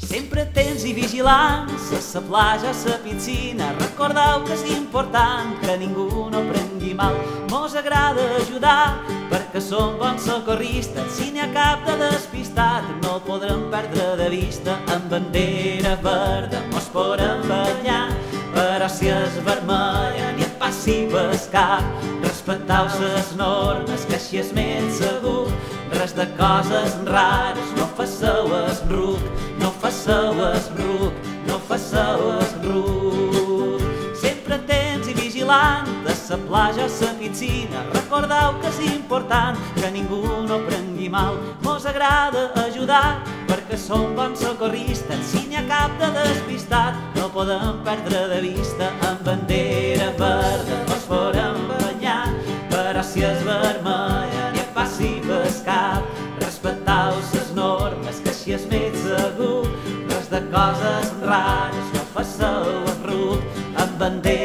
Sempre atents i vigilants, a sa platja, a sa piscina, recordeu que és important que ningú no prengui mal. Mos agrada ajudar perquè som bons socorristes, si n'hi ha cap de despistat no el podrem perdre de vista. Amb bandera verda mos podrem banyar, però si és vermella ni et passi pel cap. Respecteu ses normes, que així és més segur. Res de coses rares, no fasseu es ruc, no fasseu es ruc, no fasseu es ruc. Sempre atents i vigilants, de sa platja a sa piscina, recordeu que és important que ningú no prengui mal. Mos agrada ajudar perquè som bons socorristes, si n'hi ha cap de despistat no podem perdre de vista. Amb bandera verda mos podem banyar, però si és vermella ni et passi pel cap. Respecteu ses normes, que així és més segur. Res de coses rares, no fasseu el ruc. Amb bandera